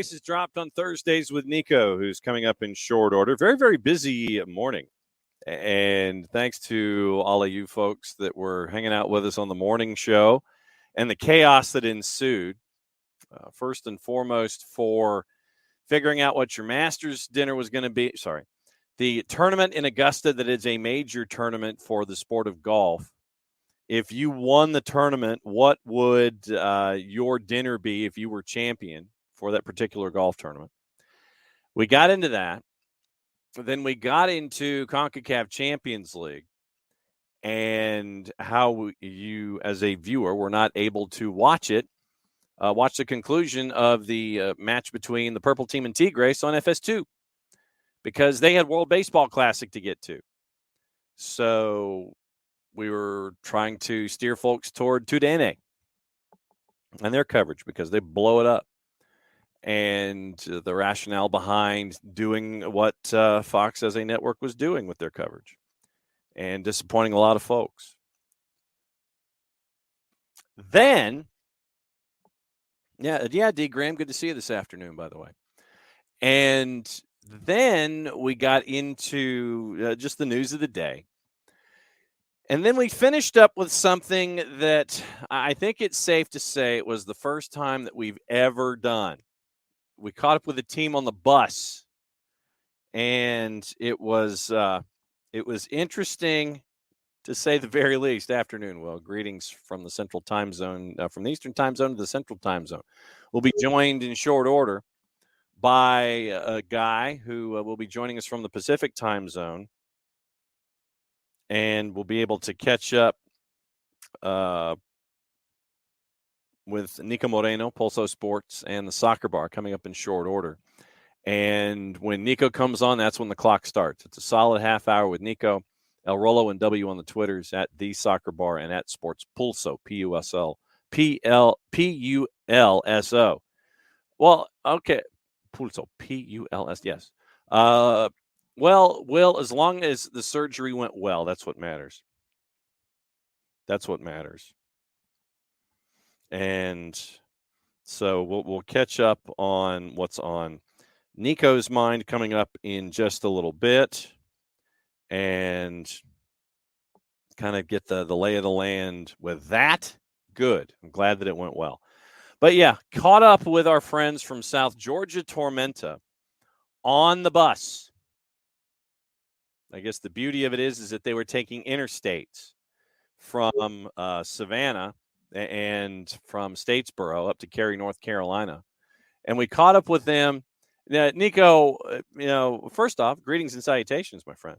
Tigres is dropped on Thursdays with Niko, who's coming up in short order. Very, very busy morning. And thanks to all of you folks that were hanging out with us on the morning show and the chaos that ensued. First and foremost, for figuring out what your Masters dinner was going to be. Sorry. The tournament in Augusta that is a major tournament for the sport of golf. If you won the tournament, what would your dinner be if you were champion for that particular golf tournament? We got into that. Then we got into CONCACAF Champions League and how you, as a viewer, were not able to watch it. Watch the conclusion of the match between the Purple Team and Tigres on FS2 because they had World Baseball Classic to get to. So we were trying to steer folks toward Tudene and their coverage because they blow it up. And the rationale behind doing what Fox as a network was doing with their coverage and disappointing a lot of folks. Then, D. Graham, good to see you this afternoon, by the way. And then we got into just the news of the day. And then we finished up with something that I think it's safe to say it was the first time that we've ever done. We caught up with a team on the bus, and it was interesting to say the very least. Afternoon, Will. Greetings from the Central Time Zone, from the Eastern Time Zone to the Central Time Zone. We'll be joined in short order by a guy who will be joining us from the Pacific Time Zone, and we'll be able to catch up with Niko Moreno, Pulso Sports, and the Soccer Bar coming up in short order. And when Niko comes on, that's when the clock starts. It's a solid half hour with Niko, El Rolo, and W on the Twitters at The Soccer Bar and at Sports Pulso, Pulso. Well, okay, Pulso, Puls, yes. Well, Will, as long as the surgery went well, that's what matters. That's what matters. And so we'll catch up on what's on Niko's mind coming up in just a little bit and kind of get the lay of the land with that. Good. I'm glad that it went well. But, yeah, caught up with our friends from South Georgia Tormenta on the bus. I guess the beauty of it is that they were taking interstates from Savannah and from Statesboro up to Cary, North Carolina. And we caught up with them. Niko, first off, greetings and salutations, my friend.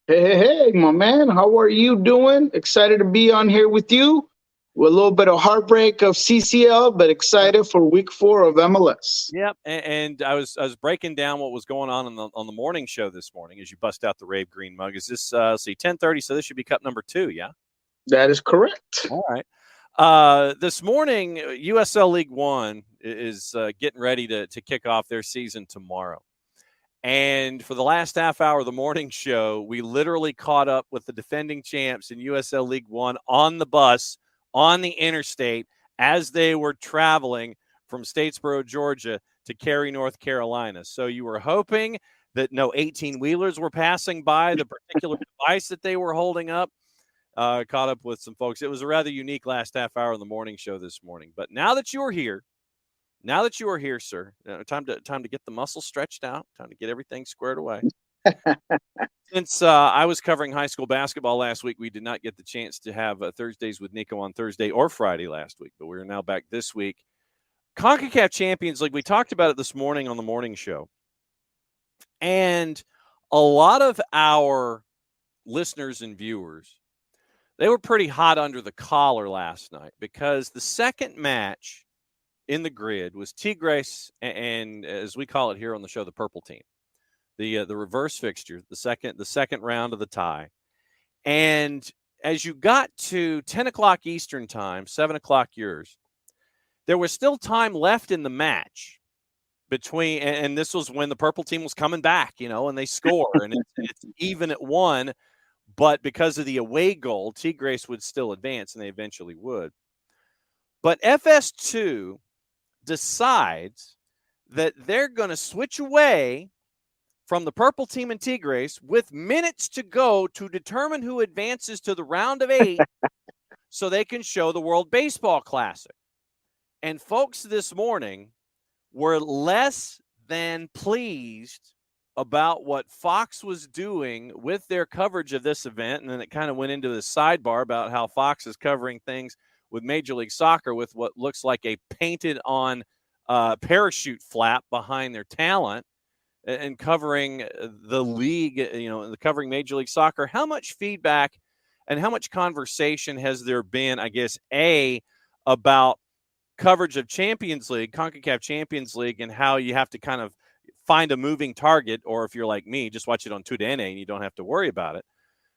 Hey, my man. How are you doing? Excited to be on here with you. With a little bit of heartbreak of CCL, but excited for week 4 of MLS. Yep, and I was breaking down what was going on the morning show this morning as you bust out the Rave Green mug. Is this, 10:30, so this should be cup number 2, yeah? That is correct. All right. This morning, USL League One is getting ready to kick off their season tomorrow. And for the last half hour of the morning show, we literally caught up with the defending champs in USL League One on the bus, on the interstate, as they were traveling from Statesboro, Georgia to Cary, North Carolina. So you were hoping that no 18-wheelers were passing by the particular device that they were holding up. Caught up with some folks. It was a rather unique last half hour of the morning show this morning. But now that you are here, sir, time to get the muscles stretched out, time to get everything squared away. Since I was covering high school basketball last week, we did not get the chance to have Thursdays with Niko on Thursday or Friday last week, but we're now back this week. CONCACAF Champions League, we talked about it this morning on the morning show. And a lot of our listeners and viewers, they were pretty hot under the collar last night because the second match in the grid was Tigres and, as we call it here on the show, the Purple Team. The reverse fixture, the second round of the tie. And as you got to 10 o'clock Eastern time, 7 o'clock yours, there was still time left in the match between, and this was when the Purple Team was coming back, and they score, and it's even at 1, but because of the away goal, Tigres would still advance, and they eventually would. But FS2 decides that they're going to switch away from the purple team and Tigres with minutes to go to determine who advances to the round of 8 so they can show the World Baseball Classic. And folks this morning were less than pleased about what Fox was doing with their coverage of this event. And then it kind of went into the sidebar about how Fox is covering things with Major League Soccer with what looks like a painted on parachute flap behind their talent and covering the league, covering Major League Soccer. How much feedback and how much conversation has there been, I guess, about coverage of Champions League, CONCACAF Champions League, and how you have to kind of find a moving target, or if you're like me, just watch it on TUDN and you don't have to worry about it.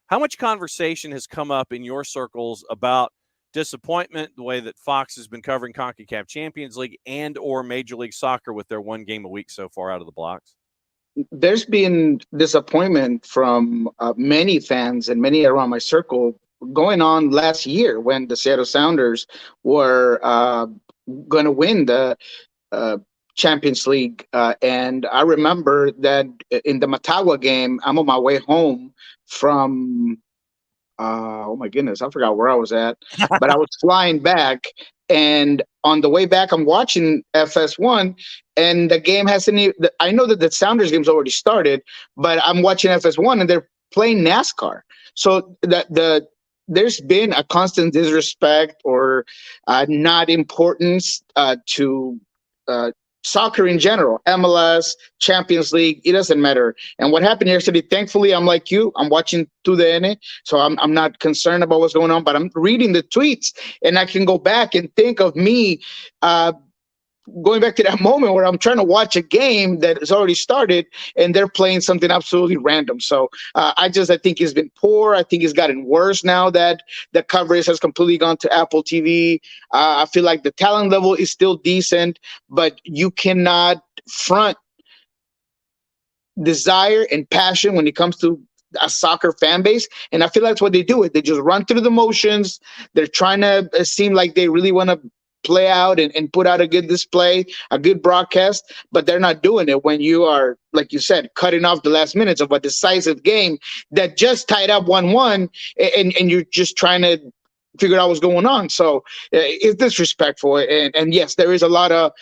How much conversation has come up in your circles about disappointment, the way that Fox has been covering CONCACAF Champions League and or Major League Soccer with their one game a week so far out of the blocks? There's been disappointment from many fans and many around my circle going on last year when the Seattle Sounders were going to win the Champions League. And I remember that in the Motagua game, I'm on my way home from, oh my goodness, I forgot where I was at, but I was flying back. And on the way back, I'm watching FS1, and the game hasn't even, I know that the Sounders game's already started, but I'm watching FS1 and they're playing NASCAR. So there's been a constant disrespect or not importance to soccer in general, MLS, Champions League, it doesn't matter. And what happened yesterday, thankfully, I'm like you, I'm watching TUDN, so I'm not concerned about what's going on, but I'm reading the tweets, and I can go back and think of me going back to that moment where I'm trying to watch a game that has already started and they're playing something absolutely random. So I think it's been poor. I think it's gotten worse now that the coverage has completely gone to Apple TV. I feel like the talent level is still decent, but you cannot front desire and passion when it comes to a soccer fan base. And I feel that's what they do. They just run through the motions. They're trying to seem like they really want to play out and put out a good display, a good broadcast, but they're not doing it when you are, like you said, cutting off the last minutes of a decisive game that just tied up 1-1, and you're just trying to figure out what's going on. So it's disrespectful. And yes, there is a lot of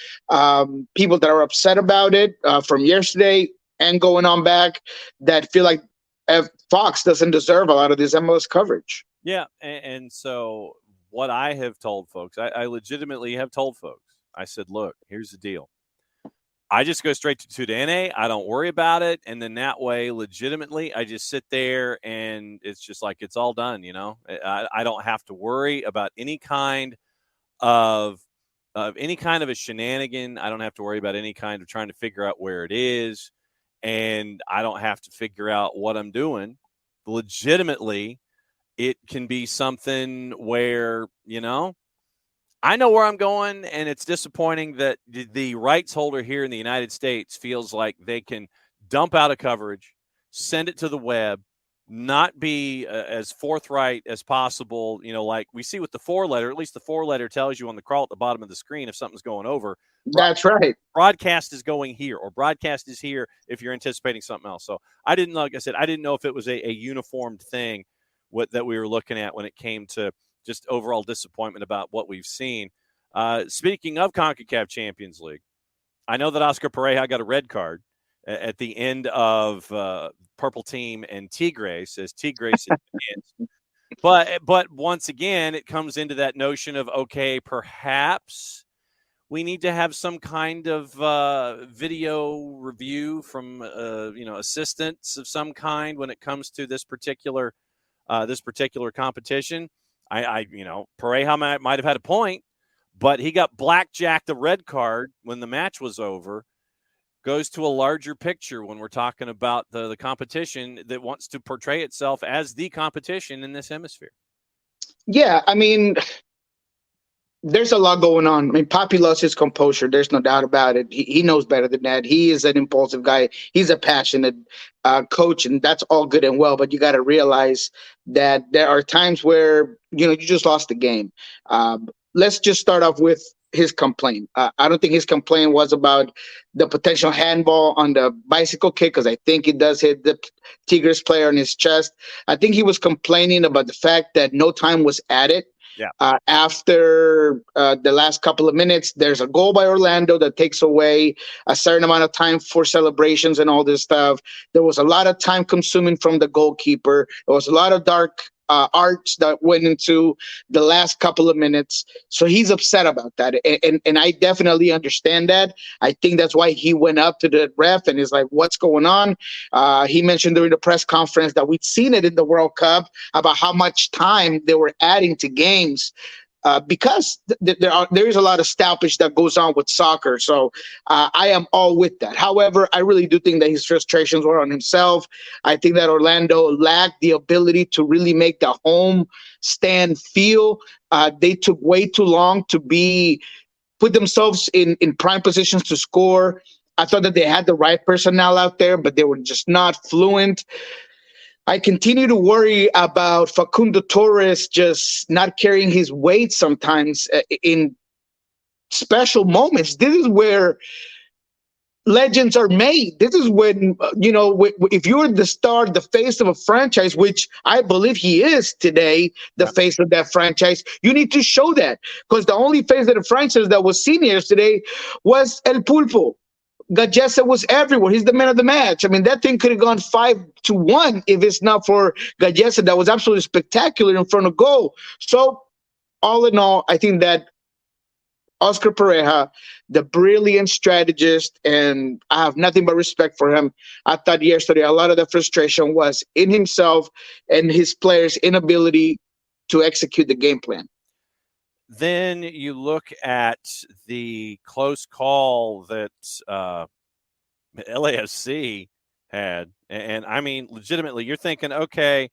people that are upset about it from yesterday and going on back that feel like Fox doesn't deserve a lot of this MLS coverage. Yeah, and so what I have told folks, I legitimately have told folks, I said, look, here's the deal. I just go straight to TUDN. I don't worry about it. And then that way, legitimately, I just sit there and it's just like it's all done, I don't have to worry about any kind of a shenanigan. I don't have to worry about any kind of trying to figure out where it is. And I don't have to figure out what I'm doing. Legitimately, it can be something where, I know where I'm going, and it's disappointing that the rights holder here in the United States feels like they can dump out a coverage, send it to the web, not be as forthright as possible, like we see with the 4-letter. At least the 4-letter tells you on the crawl at the bottom of the screen if something's going over. That's right. Broadcast is going here, or broadcast is here if you're anticipating something else. So I didn't know if it was a uniformed thing that we were looking at when it came to just overall disappointment about what we've seen. Speaking of CONCACAF Champions League, I know that Oscar Pareja got a red card at the end of Purple Team and Tigres, as Tigres advanced. But once again, it comes into that notion of, okay, perhaps we need to have some kind of video review from assistants of some kind when it comes to this particular competition. Pareja might have had a point, but he got blackjacked a red card when the match was over. Goes to a larger picture when we're talking about the competition that wants to portray itself as the competition in this hemisphere. Yeah, there's a lot going on. Papi lost his composure. There's no doubt about it. He knows better than that. He is an impulsive guy. He's a passionate coach, and that's all good and well. But you got to realize that there are times where, you just lost the game. Let's just start off with his complaint. I don't think his complaint was about the potential handball on the bicycle kick, because I think it does hit the Tigres player in his chest. I think he was complaining about the fact that no time was added. Yeah. After the last couple of minutes, there's a goal by Orlando that takes away a certain amount of time for celebrations and all this stuff. There was a lot of time consuming from the goalkeeper. There was a lot of dark arts that went into the last couple of minutes. So he's upset about that. And I definitely understand that. I think that's why he went up to the ref and is like, what's going on? He mentioned during the press conference that we'd seen it in the World Cup about how much time they were adding to games. Because there is a lot of stoppage that goes on with soccer. So I am all with that. However, I really do think that his frustrations were on himself. I think that Orlando lacked the ability to really make the home stand feel. They took way too long to put themselves in prime positions to score. I thought that they had the right personnel out there, but they were just not fluent. I continue to worry about Facundo Torres just not carrying his weight sometimes in special moments. This is where legends are made. This is when, if you're the star, the face of a franchise, which I believe he is today, the face of that franchise, you need to show that. Because the only face of the franchise that was seen yesterday was El Pulpo. Gallese was everywhere. He's the man of the match. I mean, that thing could have gone 5-1 if it's not for Gallese. That was absolutely spectacular in front of goal. So, all in all, I think that Oscar Pareja, the brilliant strategist, and I have nothing but respect for him. I thought yesterday a lot of the frustration was in himself and his players' inability to execute the game plan. Then you look at the close call that LAFC had. And I mean, legitimately, you're thinking, okay,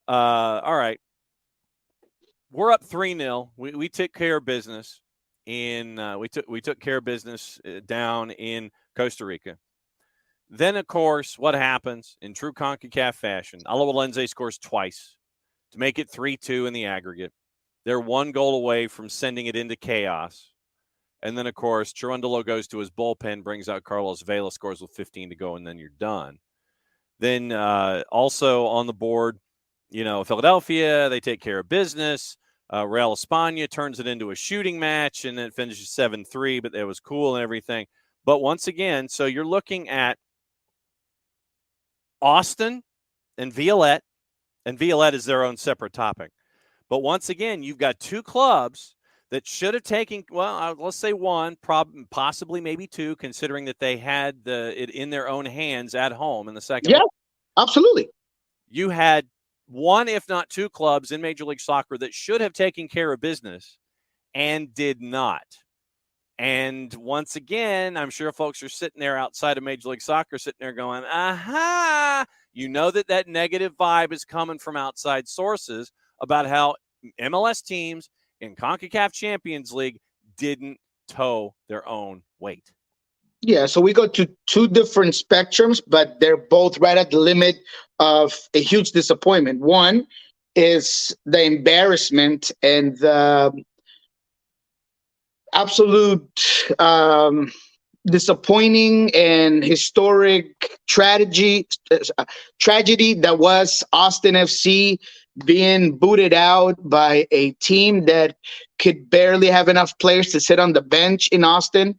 all right, we're up 3-0. We took care of business we took care of business down in Costa Rica. Then, of course, what happens in true CONCACAF fashion? Alawalense scores twice to make it 3-2 in the aggregate. They're one goal away from sending it into chaos. And then, of course, Cherundolo goes to his bullpen, brings out Carlos Vela, scores with 15 to go, and then you're done. Then also on the board, Philadelphia, they take care of business. Real España turns it into a shooting match, and then it finishes 7-3, but it was cool and everything. But once again, so you're looking at Austin and Violette is their own separate topic. But once again, you've got two clubs that should have taken, let's say one, possibly maybe two, considering that they had it in their own hands at home in the second. Yeah, absolutely. You had one, if not two clubs in Major League Soccer that should have taken care of business and did not. And once again, I'm sure folks are sitting there outside of Major League Soccer, sitting there going, aha, that negative vibe is coming from outside sources about how MLS teams in CONCACAF Champions League didn't tow their own weight. Yeah, so we go to two different spectrums, but they're both right at the limit of a huge disappointment. One is the embarrassment and the absolute disappointing and historic tragedy that was Austin FC being booted out by a team that could barely have enough players to sit on the bench in Austin.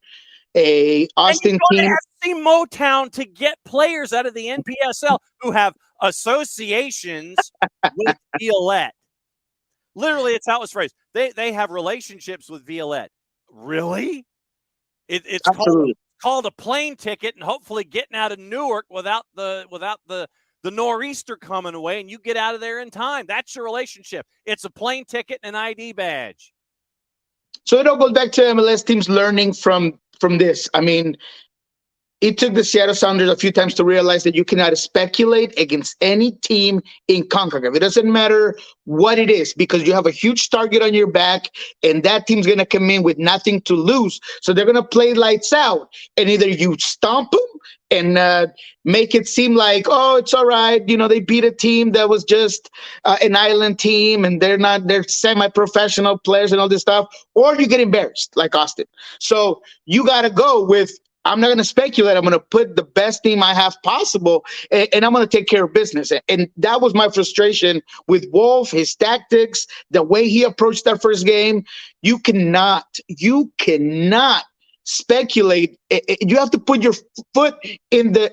A Austin team. FC Motown to get players out of the NPSL who have associations with Violette. Literally, it's how it was phrased. They have relationships with Violette. Really? It's called a plane ticket, and hopefully getting out of Newark without the nor'easter coming away, and you get out of there in time. That's your relationship. It's a plane ticket and an ID badge. So it all goes back to MLS teams learning from this. I mean, it took the Seattle Sounders a few times to realize that you cannot speculate against any team in CONCACAF. It doesn't matter what it is, because you have a huge target on your back, and that team's going to come in with nothing to lose. So they're going to play lights out, and either you stomp them and make it seem like, oh, it's all right. They beat a team that was just an island team, and they're semi-professional players and all this stuff, or you get embarrassed like Austin. So you got to go with, I'm not going to speculate. I'm going to put the best team I have possible, and I'm going to take care of business. And that was my frustration with Wolf, his tactics, the way he approached that first game. You cannot speculate. You have to put your foot in the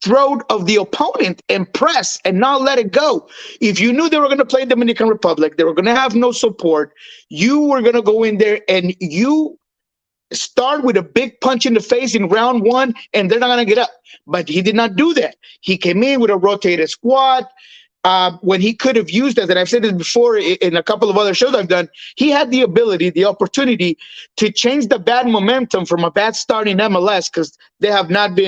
throat of the opponent and press and not let it go. If you knew they were going to play Dominican Republic, they were going to have no support, you were going to go in there and you start with a big punch in the face in round one, and they're not going to get up. But he did not do that. He came in with a rotated squad. When he could have used that, and I've said this before in a couple of other shows I've done, he had the ability, the opportunity to change the bad momentum from a bad start in MLS, because they have not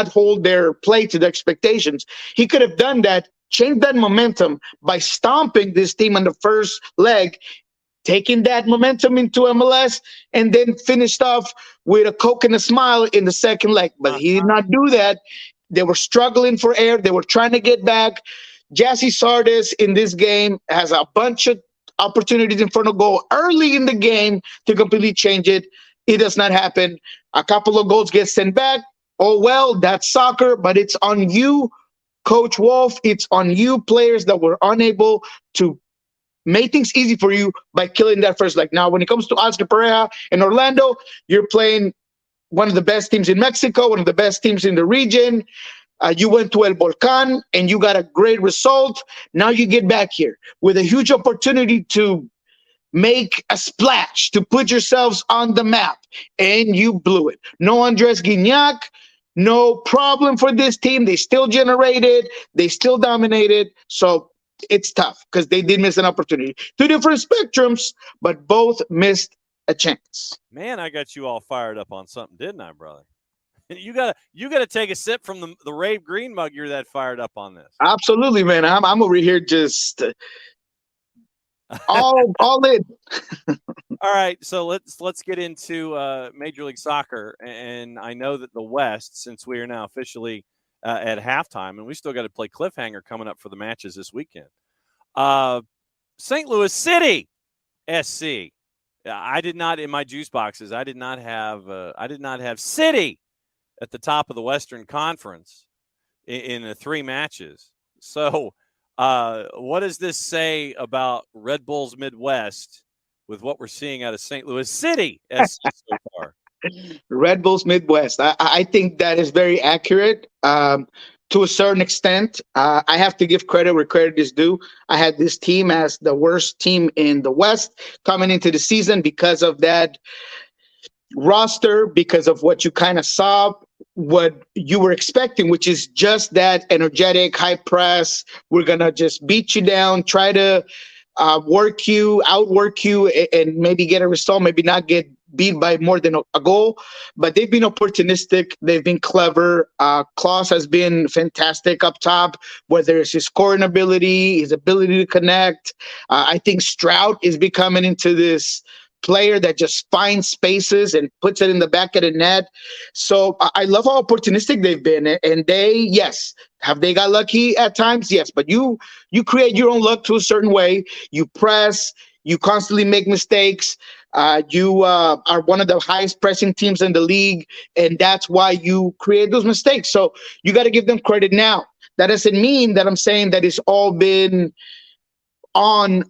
hold their play to the expectations. He could have done that, changed that momentum by stomping this team on the first leg, taking that momentum into MLS, and then finished off with a Coke and a smile in the second leg. But he did not do that. They were struggling for air. They were trying to get back. Jassy Sardis in this game has a bunch of opportunities in front of goal early in the game to completely change it. It does not happen. A couple of goals get sent back. Oh, well, that's soccer, but it's on you, Coach Wolf. It's on you, players that were unable to make things easy for you by killing that first leg. Now, when it comes to Oscar Pereira in Orlando, you're playing one of the best teams in Mexico, one of the best teams in the region. You went to El Volcan, and you got a great result. Now you get back here with a huge opportunity to make a splash, to put yourselves on the map, and you blew it. No Andres Guignac, no problem for this team. They still generated. They still dominated. So it's tough because they did miss an opportunity. Two different spectrums, but both missed a chance. Man, I got you all fired up on something, didn't I, brother? You gotta take a sip from the Rave Green mug. You're that fired up on this. Absolutely, man. I'm over here just all in. All right, so let's get into Major League Soccer, and I know that the West, since we are now officially at halftime, and we still got to play cliffhanger coming up for the matches this weekend. St. Louis City SC. I did not, in my juice boxes, I did not have City at the top of the Western Conference in the three matches. So what does this say about Red Bulls Midwest with what we're seeing out of St. Louis City SC so far? Red Bulls Midwest. I think that is very accurate to a certain extent. I have to give credit where credit is due. I had this team as the worst team in the West coming into the season because of that roster, because of what you kind of saw, what you were expecting, which is just that energetic, high press. We're going to just beat you down, try to outwork you, and maybe get a result, maybe not get beat by more than a goal. But they've been opportunistic. They've been clever. Klaus has been fantastic up top, whether it's his scoring ability, his ability to connect. I think Stroud is becoming into this player that just finds spaces and puts it in the back of the net. So I love how opportunistic they've been. And have they got lucky at times? Yes, but you create your own luck to a certain way. You press, you constantly make mistakes. You are one of the highest pressing teams in the league, and that's why you create those mistakes. So you got to give them credit now. That doesn't mean that I'm saying that it's all been on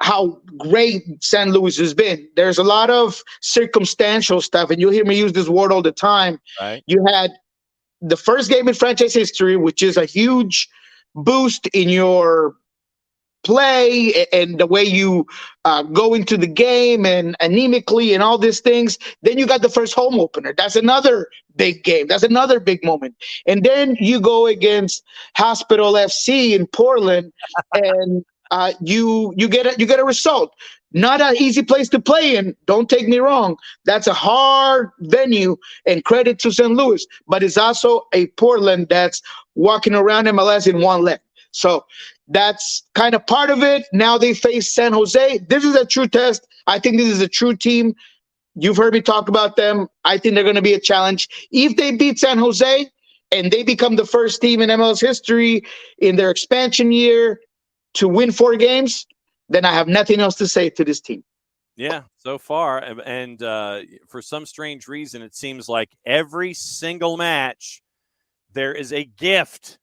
how great San Luis has been. There's a lot of circumstantial stuff, and you'll hear me use this word all the time. Right. You had the first game in franchise history, which is a huge boost in your play and the way you go into the game and anemically and all these things. Then you got the first home opener. That's another big game. That's another big moment. And then you go against Hospital FC in Portland, and you get a result. Not an easy place to play in. Don't take me wrong. That's a hard venue, and credit to St. Louis. But it's also a Portland that's walking around MLS in one leg. So that's kind of part of it. Now they face San Jose. This is a true test. I think this is a true team. You've heard me talk about them. I think they're going to be a challenge. If they beat San Jose and they become the first team in MLS history in their expansion year to win 4 games, then I have nothing else to say to this team. Yeah, so far. And for some strange reason, it seems like every single match, there is a gift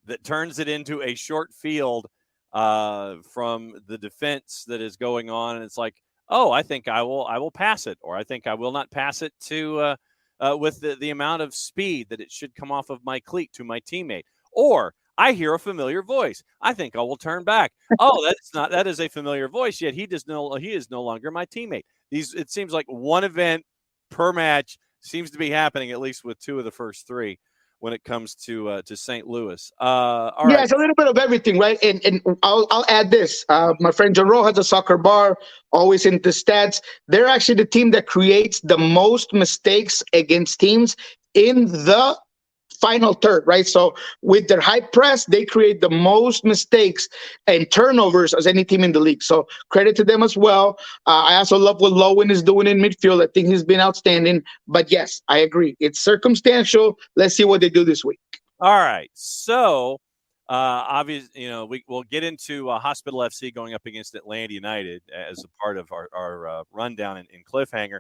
that turns it into a short field from the defense that is going on. And it's like, oh, I think I will pass it, or I think I will not pass it to with the amount of speed that it should come off of my cleat to my teammate. Or I hear a familiar voice. I think I will turn back. Oh, that is a familiar voice, yet he is no longer my teammate. It seems like one event per match seems to be happening, at least with 2 of the first 3 when it comes to St. Louis. All right. It's a little bit of everything, right? And I'll add this. My friend Jerome has a soccer bar, always into stats. They're actually the team that creates the most mistakes against teams in the final third, right? So with their high press, they create the most mistakes and turnovers as any team in the league. So credit to them as well. I also love what Lowen is doing in midfield. I think he's been outstanding. But yes, I agree. It's circumstantial. Let's see what they do this week. All right. So obviously, we'll get into Hospital FC going up against Atlanta United as a part of our rundown in Cliffhanger.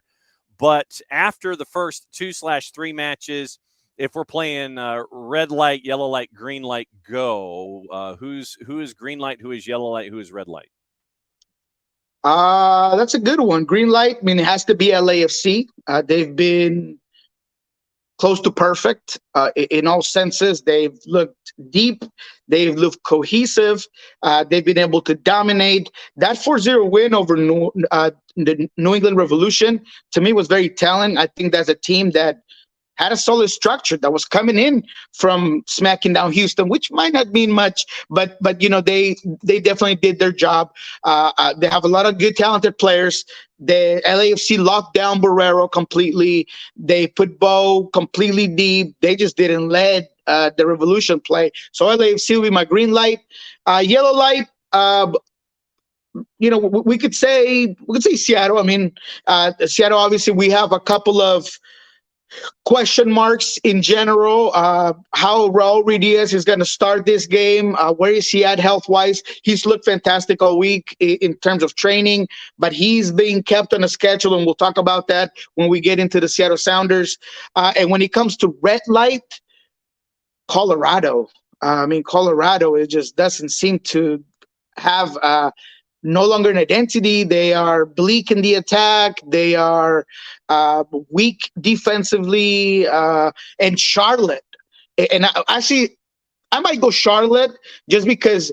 But after the first 2/3 matches, if we're playing red light, yellow light, green light, go, who is green light, who is yellow light, who is red light? That's a good one. Green light, I mean, it has to be LAFC. They've been close to perfect in all senses. They've looked deep. They've looked cohesive. They've been able to dominate. That 4-0 win over the New England Revolution, to me, was very telling. I think that's a team that had a solid structure that was coming in from smacking down Houston, which might not mean much, but they definitely did their job. They have a lot of good, talented players. The LAFC locked down Moreno completely. They put Bo completely deep. They just didn't let the Revolution play. So LAFC will be my green light. Yellow light. We could say Seattle. I mean, Seattle. Obviously, we have a couple of question marks in general. How Raul Ruidiaz is going to start this game. Where is he at health-wise? He's looked fantastic all week in terms of training, but he's being kept on a schedule, and we'll talk about that when we get into the Seattle Sounders. And when it comes to red light, Colorado. Colorado, it just doesn't seem to have no longer an identity. They are bleak in the attack. They are weak defensively. And Charlotte. And I might go Charlotte just because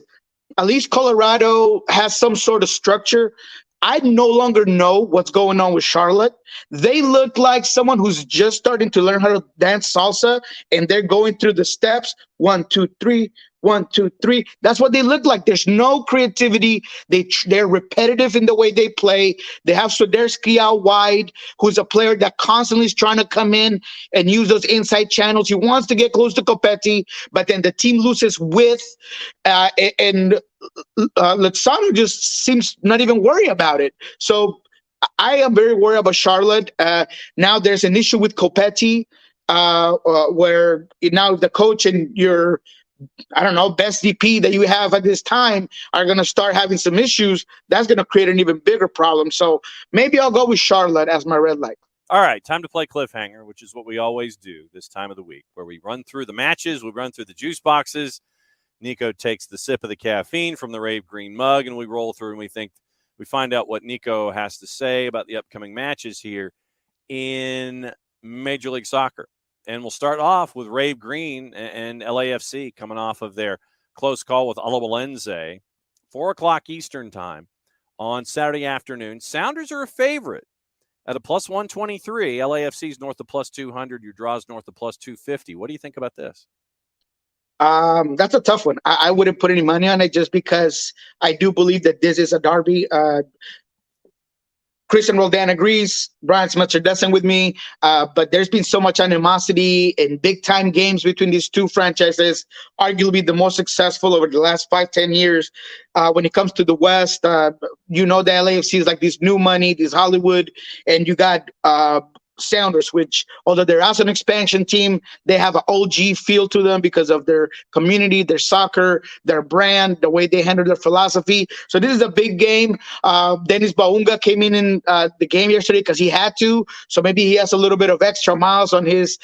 at least Colorado has some sort of structure. I no longer know what's going on with Charlotte. They look like someone who's just starting to learn how to dance salsa, and they're going through the steps. 1, 2, 3. 1, 2, 3. That's what they look like. There's no creativity. They're repetitive in the way they play. They have Soderski out wide, who's a player that constantly is trying to come in and use those inside channels. He wants to get close to Copetti, but then the team loses width, and Lozano just seems not even worried about it. So I am very worried about Charlotte. Now there's an issue with Copetti, where now the coach and your best DP that you have at this time are going to start having some issues. That's going to create an even bigger problem. So maybe I'll go with Charlotte as my red light. All right, time to play Cliffhanger, which is what we always do this time of the week, where we run through the matches, we run through the juice boxes. Niko takes the sip of the caffeine from the Rave Green mug, and we roll through and we find out what Niko has to say about the upcoming matches here in Major League Soccer. And we'll start off with Rave Green and LAFC coming off of their close call with Alajuelense, 4 o'clock Eastern time on Saturday afternoon. Sounders are a favorite at a plus 123. LAFC's north of plus 200. Your draws north of plus 250. What do you think about this? That's a tough one. I wouldn't put any money on it just because I do believe that this is a derby. Christian Roldan agrees. Brian Smetzer doesn't with me. But there's been so much animosity in big time games between these two franchises, arguably the most successful over the last 5-10 years. When it comes to the West, the LAFC is like this new money, this Hollywood, and you got Sounders, which although they're also an expansion team, they have an OG feel to them because of their community, their soccer, their brand, the way they handle their philosophy. So this is a big game. Dennis Baunga came in the game yesterday because he had to. So maybe he has a little bit of extra miles on his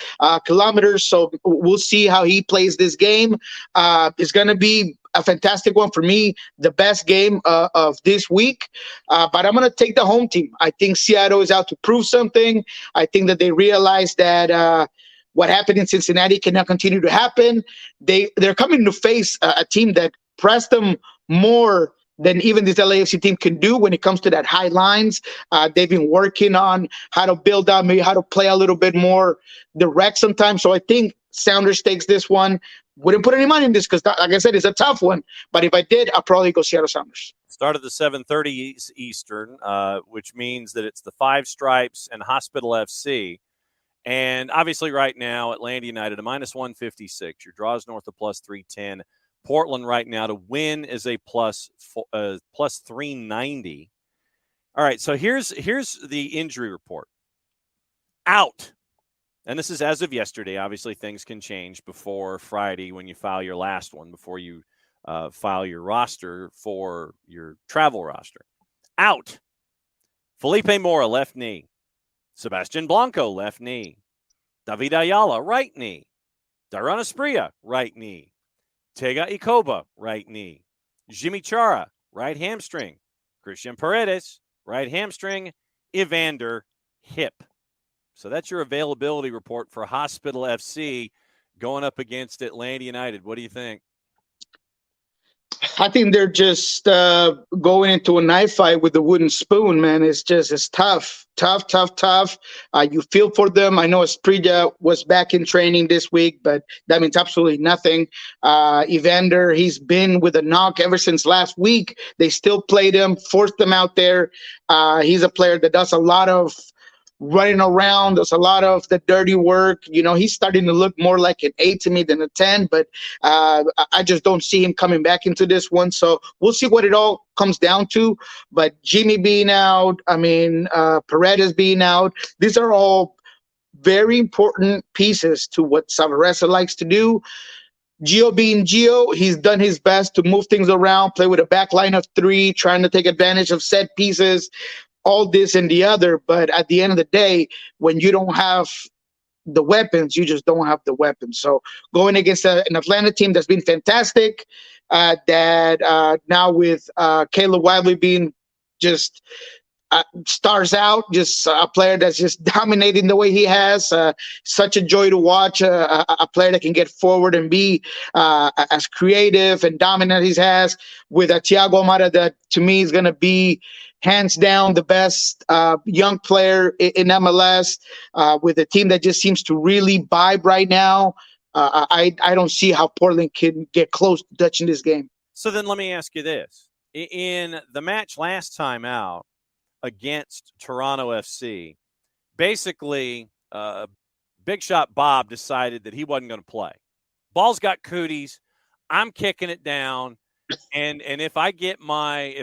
kilometers. So we'll see how he plays this game. It's going to be a fantastic one for me, the best game of this week. But I'm going to take the home team. I think Seattle is out to prove something. I think that they realize that what happened in Cincinnati cannot continue to happen. They're coming to face a team that pressed them more than even this LAFC team can do when it comes to that high lines. They've been working on how to build up, maybe how to play a little bit more direct sometimes. So I think Sounders takes this one. Wouldn't put any money in this because, like I said, it's a tough one. But if I did, I'd probably go Seattle Sounders. Start at the 7:30 Eastern, which means that it's the Five Stripes and Hospital FC. And obviously right now, Atlanta United, a -156. Your draws north of +310. Portland right now to win is a plus 390. All right, so here's the injury report. Out. And this is as of yesterday. Obviously, things can change before Friday when you file your last one, before you file your roster for your travel roster. Out. Felipe Mora, left knee. Sebastian Blanco, left knee. David Ayala, right knee. Dairon Asprilla, right knee. Tega Ikoba, right knee. Jimmy Chara, right hamstring. Christian Paredes, right hamstring. Evander, hip. So that's your availability report for Hospital FC going up against Atlanta United. What do you think? I think they're just going into a knife fight with a wooden spoon, man. It's tough. You feel for them. I know Esprilla was back in training this week, but that means absolutely nothing. Evander, he's been with a knock ever since last week. They still played him, forced him out there. He's a player that does a lot of running around, does a lot of the dirty work. He's starting to look more like an 8 to me than a 10, but I just don't see him coming back into this one. So we'll see what it all comes down to. But Jimmy being out, Paredes being out, these are all very important pieces to what Savaresa likes to do. Gio being Gio, he's done his best to move things around, play with a back line of 3, trying to take advantage of set pieces, all this and the other. But at the end of the day, when you don't have the weapons, you just don't have the weapons. So going against an Atlanta team that's been fantastic, that now with Caleb Wiley being just stars out, just a player that's just dominating the way he has. Such a joy to watch a player that can get forward and be as creative and dominant as he has, with a Thiago Almada that to me is going to be hands down the best young player in MLS, with a team that just seems to really vibe right now. I don't see how Portland can get close to touching this game. So then let me ask you this. In the match last time out against Toronto FC, basically Big Shot Bob decided that he wasn't going to play. Ball's got cooties. I'm kicking it down. And if I get my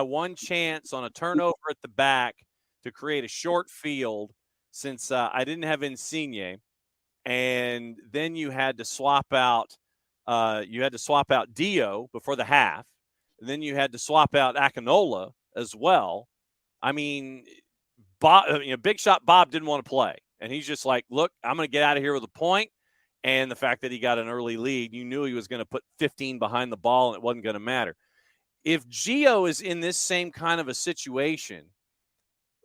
one chance on a turnover at the back to create a short field, since I didn't have Insigne, and then you had to swap out Dio before the half, and then you had to swap out Akinola as well. I mean, Big Shot Bob didn't want to play, and he's just like, look, I'm going to get out of here with a point. And the fact that he got an early lead, you knew he was going to put 15 behind the ball and it wasn't going to matter. If Gio is in this same kind of a situation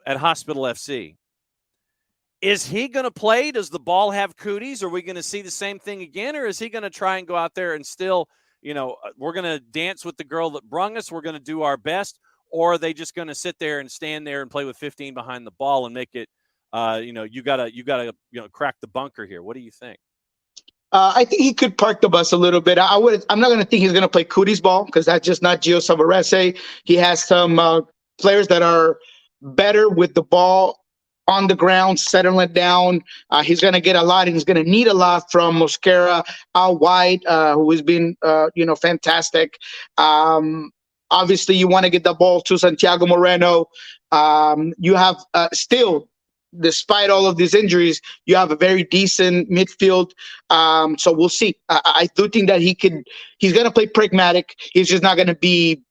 at Hospital FC, is he going to play? Does the ball have cooties? Are we going to see the same thing again? Or is he going to try and go out there and still, we're going to dance with the girl that brung us. We're going to do our best. Or are they just going to sit there and stand there and play with 15 behind the ball and make it, you got to crack the bunker here? What do you think? I think he could park the bus a little bit. I'm not going to think he's going to play cooties ball because that's just not Gio Savarese. He has some players that are better with the ball on the ground, settling it down. He's going to get a lot, and he's going to need a lot from Mosquera out wide, who has been, fantastic. Obviously, you want to get the ball to Santiago Moreno. You have still, despite all of these injuries, you have a very decent midfield. So we'll see. I do think that he's going to play pragmatic. He's just not going to be,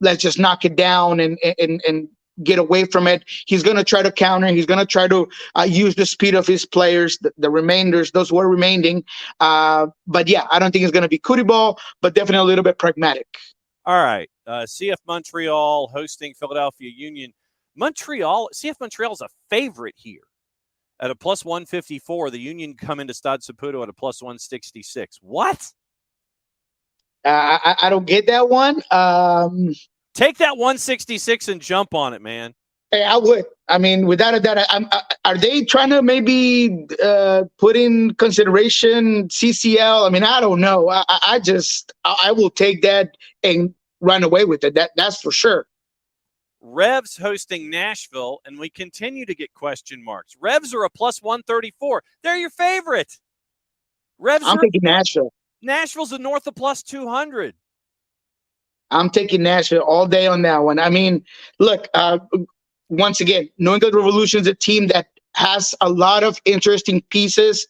let's just knock it down and get away from it. He's going to try to counter. He's going to try to use the speed of his players, the remainders, those who are remaining. But yeah, I don't think it's going to be cootie ball, but definitely a little bit pragmatic. All right. CF Montreal hosting Philadelphia Union. CF Montreal is a favorite here at a plus 154. The Union come into Stade Saputo at a plus 166. What? I don't get that one. Take that 166 and jump on it, man. Hey, I would. I mean, without a doubt, are they trying to maybe put in consideration CCL? I mean, I don't know. I will take that and run away with it. That's for sure. Revs hosting Nashville, and we continue to get question marks. Revs are a plus 134. They're your favorite. I'm taking Nashville. Nashville's a north of plus 200. I'm taking Nashville all day on that one. I mean, look, once again, New England Revolution is a team that has a lot of interesting pieces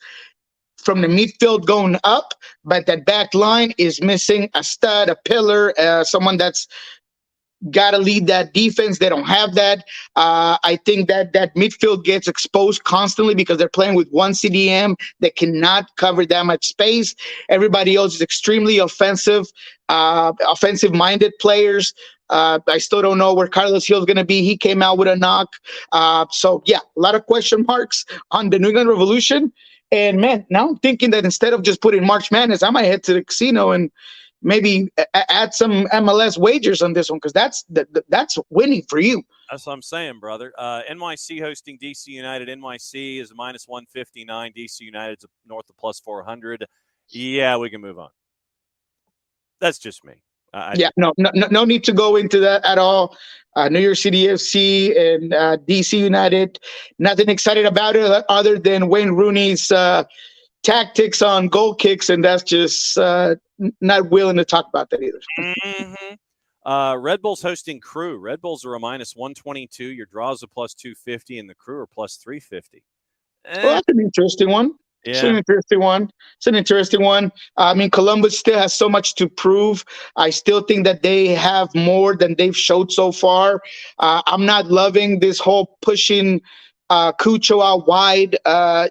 from the midfield going up, but that back line is missing a stud, a pillar, someone that's got to lead that defense. They don't have that. I think that midfield gets exposed constantly because they're playing with one CDM that cannot cover that much space. Everybody else is extremely offensive-minded players. I still don't know where Carlos Hill is going to be. He came out with a knock. So, yeah, a lot of question marks on the New England Revolution. And, man, now I'm thinking that instead of just putting March Madness, I might head to the casino and maybe add some MLS wagers on this one because that's winning for you. That's what I'm saying, brother. NYC hosting DC United. NYC is a minus 159. DC United's north of plus 400. Yeah, we can move on. That's just me. No need to go into that at all. New York City FC and DC United, nothing excited about it other than Wayne Rooney's tactics on goal kicks, and that's just not willing to talk about that either. Mm-hmm. Red Bulls hosting Crew. Red Bulls are a minus 122. Your draws a plus 250, and the Crew are plus 350. Well, that's an interesting one. Yeah. It's an interesting one. I mean, Columbus still has so much to prove. I still think that they have more than they've showed so far. I'm not loving this whole pushing Cucho out wide. I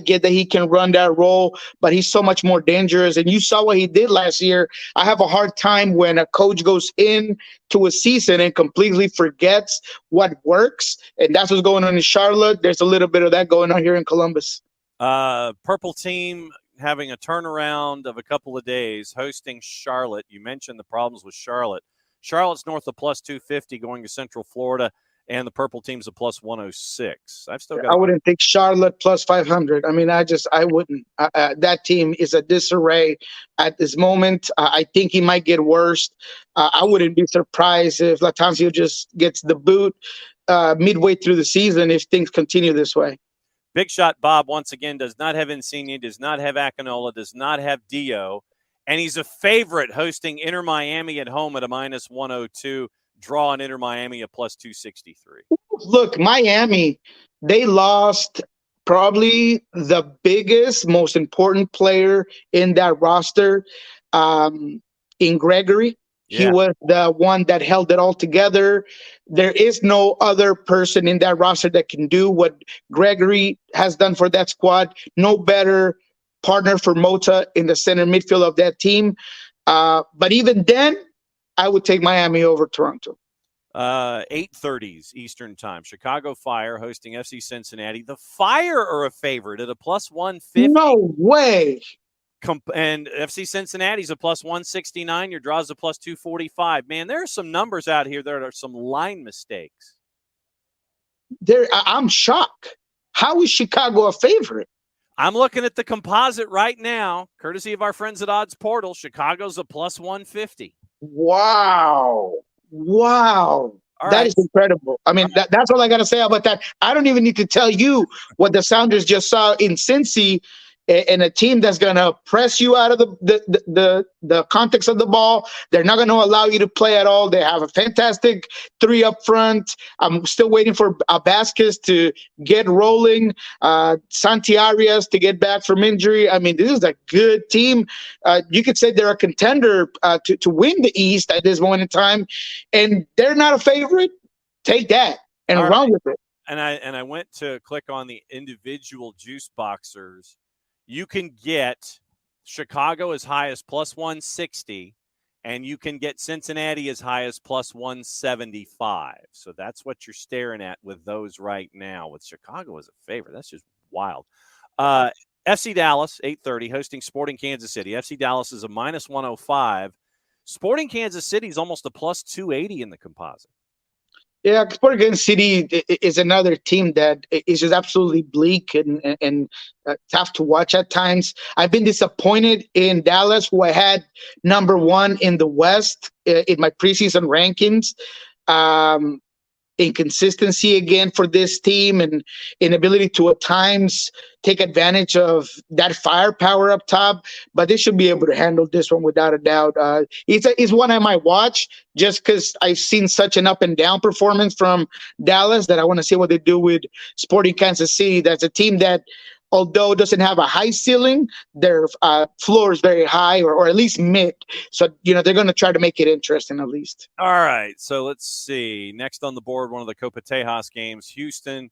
get that he can run that role, but he's so much more dangerous. And you saw what he did last year. I have a hard time when a coach goes in to a season and completely forgets what works. And that's what's going on in Charlotte. There's a little bit of that going on here in Columbus. Purple team having a turnaround of a couple of days, hosting Charlotte. You mentioned the problems with Charlotte. Charlotte's north of plus 250 going to Central Florida, and the purple team's a plus 106. I wouldn't take Charlotte plus 500. I mean, I wouldn't. That team is a disarray at this moment. I think he might get worse. I wouldn't be surprised if Latanzio just gets the boot midway through the season if things continue this way. Big Shot Bob, once again, does not have Insigne, does not have Akinola, does not have Dio, and he's a favorite hosting Inter Miami at home at a minus 102. Draw on Inter Miami at plus 263. Look, Miami, they lost probably the biggest, most important player in that roster in Gregory. Yeah. He was the one that held it all together. There is no other person in that roster that can do what Gregory has done for that squad. No better partner for Mota in the center midfield of that team. But even then, I would take Miami over Toronto. 8:30s Eastern Time. Chicago Fire hosting FC Cincinnati. The Fire are a favorite at a plus 150. No way. And FC Cincinnati's a plus 169. Your draw's a plus 245. Man, there are some numbers out here. There are some line mistakes. I'm shocked. How is Chicago a favorite? I'm looking at the composite right now, courtesy of our friends at Odds Portal. Chicago's a plus 150. Wow. All That right. is incredible. I mean, that's all I got to say about that. I don't even need to tell you what the Sounders just saw in Cincy, and a team that's going to press you out of the context of the ball. They're not going to allow you to play at all. They have a fantastic three up front. I'm still waiting for Vasquez to get rolling, Santi Arias to get back from injury. I mean, this is a good team. You could say they're a contender to win the East at this moment in time, and they're not a favorite. Take that and All run right. with it. And I went to click on the individual juice boxers. You can get Chicago as high as plus 160, and you can get Cincinnati as high as plus 175. So that's what you're staring at with those right now. With Chicago as a favorite, that's just wild. FC Dallas, 8:30, hosting Sporting Kansas City. FC Dallas is a minus 105. Sporting Kansas City is almost a plus 280 in the composite. Yeah, Sporting Kansas City is another team that is just absolutely bleak and tough to watch at times. I've been disappointed in Dallas, who I had number one in the West in my preseason rankings. Inconsistency again for this team and inability to at times take advantage of that firepower up top, but they should be able to handle this one without a doubt. It's one I might watch just because I've seen such an up and down performance from Dallas that I want to see what they do with Sporting Kansas City. That's a team that, although doesn't have a high ceiling, their floor is very high or at least mid. So, they're going to try to make it interesting at least. All right. So let's see. Next on the board, one of the Copa Tejas games. Houston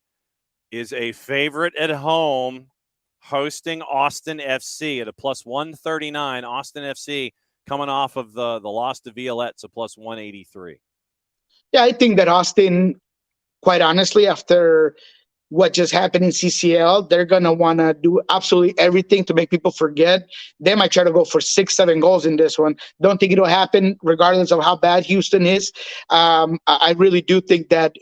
is a favorite at home hosting Austin FC at a plus 139. Austin FC coming off of the loss to Violette's a plus 183. Yeah, I think that Austin, quite honestly, after what just happened in CCL, they're going to want to do absolutely everything to make people forget. They might try to go for 6-7 goals in this one. Don't think it'll happen regardless of how bad Houston is. I really do think that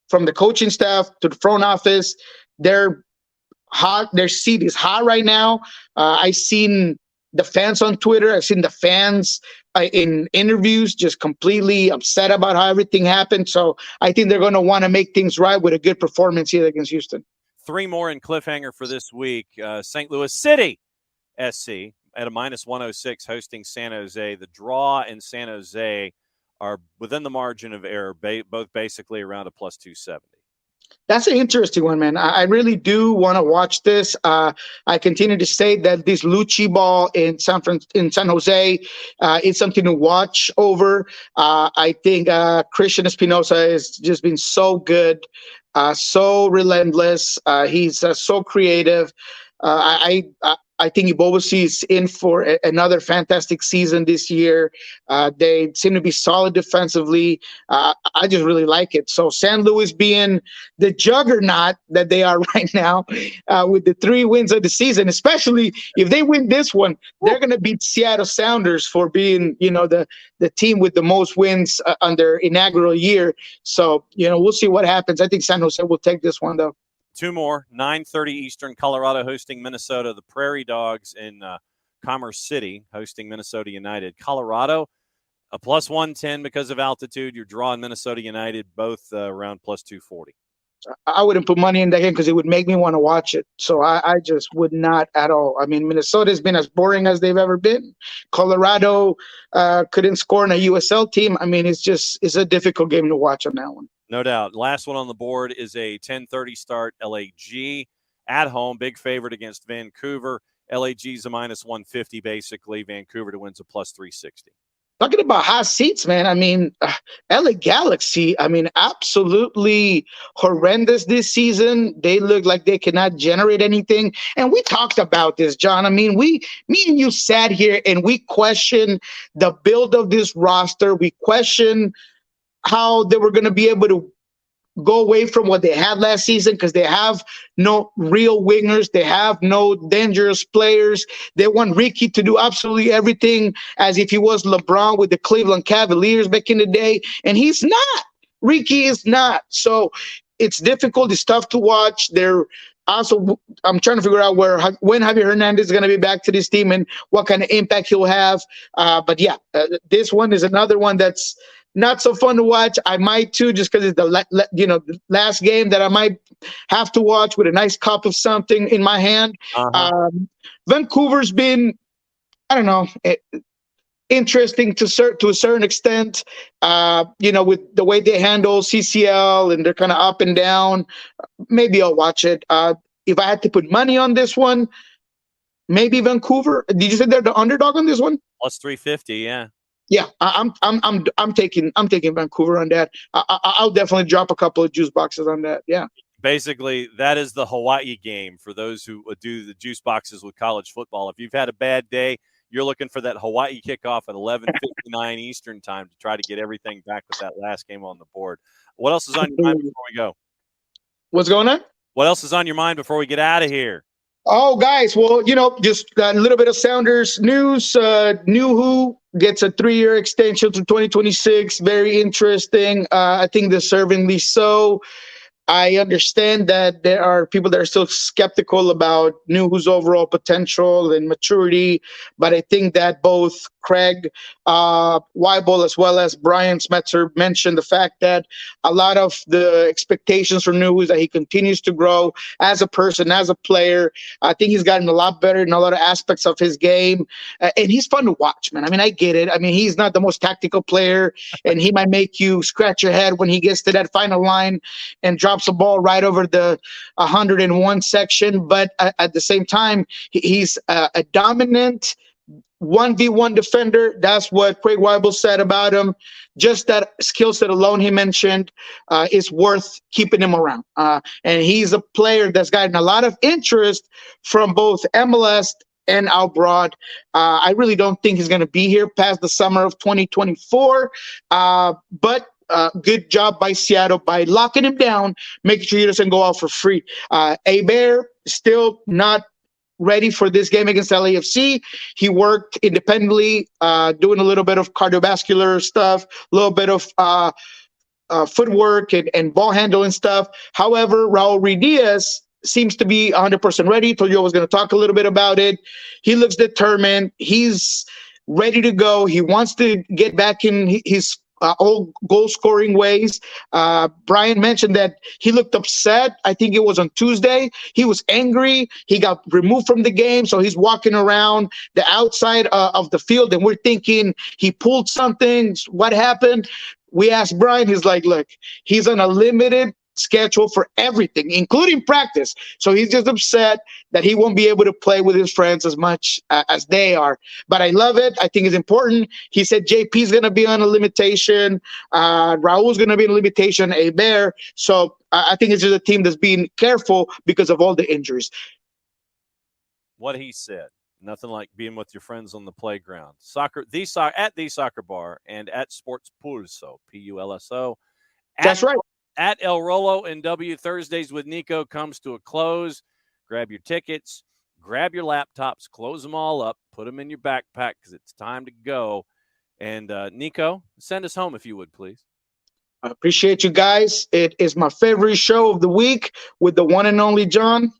from the coaching staff to the front office, they're hot. Their seat is hot right now. I've seen the fans on Twitter. I've seen the fans in interviews just completely upset about how everything happened. So I think they're going to want to make things right with a good performance here against Houston. Three more in cliffhanger for this week. St. Louis City SC at a minus 106 hosting San Jose. The draw in San Jose are within the margin of error, both basically around a plus 270. That's an interesting one, man. I really do want to watch this. I continue to say that this Lucci ball in San Jose is something to watch over. I think Christian Espinosa has just been so good, so relentless. He's so creative. I think Ibobasi is in for another fantastic season this year. They seem to be solid defensively. I just really like it. So San Luis being the juggernaut that they are right now with the 3 wins of the season, especially if they win this one, they're going to beat Seattle Sounders for being, the team with the most wins on their inaugural year. So, we'll see what happens. I think San Jose will take this one, though. 2 more, 9:30 Eastern, Colorado hosting Minnesota. The Prairie Dogs in Commerce City hosting Minnesota United. Colorado, a plus 110 because of altitude. You're drawing Minnesota United, both around plus 240. I wouldn't put money in that game because it would make me want to watch it. So I just would not at all. I mean, Minnesota has been as boring as they've ever been. Colorado couldn't score in a USL team. I mean, it's a difficult game to watch on that one. No doubt. Last one on the board is a 10:30 start. LAG at home, big favorite against Vancouver. LAG's a minus 150, basically. Vancouver to wins a plus 360. Talking about hot seats, man. I mean, LA Galaxy, absolutely horrendous this season. They look like they cannot generate anything. And we talked about this, John. I mean, me and you sat here and we questioned the build of this roster. We questioned how they were going to be able to go away from what they had last season because they have no real wingers. They have no dangerous players. They want Ricky to do absolutely everything as if he was LeBron with the Cleveland Cavaliers back in the day. And he's not. Ricky is not. So it's difficult. It's tough to watch. They're Also, I'm trying to figure out when Javier Hernandez is going to be back to this team and what kind of impact he'll have. But yeah, this one is another one that's not so fun to watch. I might too, just because it's the last game that I might have to watch with a nice cup of something in my hand. Vancouver's been, I don't know, interesting to a certain extent. With the way they handle CCL and they're kind of up and down. Maybe I'll watch it. If I had to put money on this one, maybe Vancouver. Did you say they're the underdog on this one? Plus 350, yeah. Yeah, I'm taking Vancouver on that. I'll definitely drop a couple of juice boxes on that. Yeah. Basically, that is the Hawaii game for those who do the juice boxes with college football. If you've had a bad day, you're looking for that Hawaii kickoff at 11:59 Eastern time to try to get everything back with that last game on the board. What else is on your mind before we go? What's going on? What else is on your mind before we get out of here? Oh, guys, well, just a little bit of Sounders news. Nuhu gets a 3-year extension to 2026. Very interesting. I think deservingly so. I understand that there are people that are still skeptical about Nuhu's overall potential and maturity, but I think that both Craig Weibel as well as Brian Smetzer mentioned the fact that a lot of the expectations for Nuhu is that he continues to grow as a person, as a player. I think he's gotten a lot better in a lot of aspects of his game, and he's fun to watch, man. I mean, I get it. I mean, he's not the most tactical player, and he might make you scratch your head when he gets to that final line and drops a ball right over the 101 section. But at the same time, he's a dominant 1v1 defender. That's what Craig Weibel said about him. Just that skill set alone he mentioned is worth keeping him around. And he's a player that's gotten a lot of interest from both MLS and abroad. I really don't think he's going to be here past the summer of 2024. But good job by Seattle by locking him down, making sure he doesn't go out for free. Hebert still not ready for this game against LAFC. He worked independently, doing a little bit of cardiovascular stuff, a little bit of footwork and ball handling stuff. However, Raul Ruiz seems to be 100% ready. Told you I was going to talk a little bit about it. He looks determined. He's ready to go. He wants to get back in his old goal-scoring ways. Brian mentioned that he looked upset. I think it was on Tuesday. He was angry. He got removed from the game, so he's walking around the outside of the field, and we're thinking he pulled something. What happened? We asked Brian. He's like, look, he's on a limited schedule for everything, including practice. So he's just upset that he won't be able to play with his friends as much as they are. But I love it. I think it's important. He said JP's going to be on a limitation. Raul's going to be on a limitation, Hebert. So I think it's just a team that's being careful because of all the injuries. What he said. Nothing like being with your friends on the playground. Soccer at the soccer bar and at Sports Pulso, Pulso. That's right. At El Rolo and W Thursdays with Niko comes to a close. Grab your tickets, grab your laptops, close them all up, put them in your backpack because it's time to go. And Niko, send us home if you would, please. I appreciate you guys. It is my favorite show of the week with the one and only John.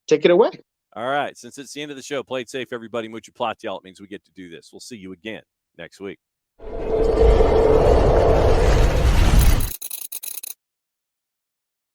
Take it away. All right. Since it's the end of the show, play it safe, everybody. Mucho platial. It means we get to do this. We'll see you again next week.